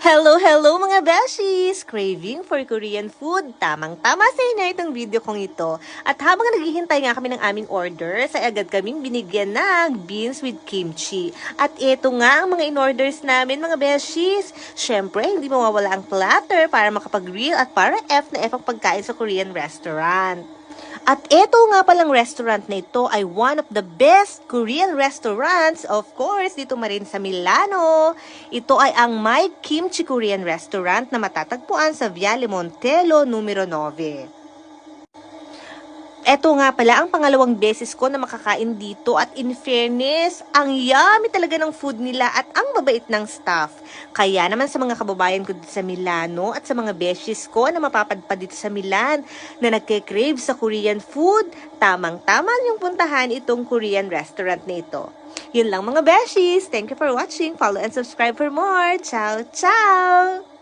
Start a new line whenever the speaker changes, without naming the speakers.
Hello, hello mga beshies! Craving for Korean food? Tamang-tama sa inyo itong video kong ito. At habang naghihintay nga kami ng aming orders, ay agad kaming binigyan ng beans with kimchi. At ito nga ang mga in-orders namin mga beshies. Syempre, hindi mawawala ang platter para makapag-grill at para F na F ang pagkain sa Korean restaurant. At ito nga palang restaurant na ito ay one of the best Korean restaurants, of course, dito marin sa Milano. Ito ay ang My Kimchi Korean Restaurant na matatagpuan sa Viale Montelo, numero 9. Eto nga pala ang pangalawang beses ko na makakain dito at in fairness, ang yummy talaga ng food nila at ang babait ng staff. Kaya naman sa mga kababayan ko dito sa Milano at sa mga beshies ko na mapapadpad dito sa Milan na nagke-crave sa Korean food, tamang-tama yung puntahan itong Korean restaurant na ito. Yun lang mga beshies. Thank you for watching. Follow and subscribe for more. Ciao, ciao!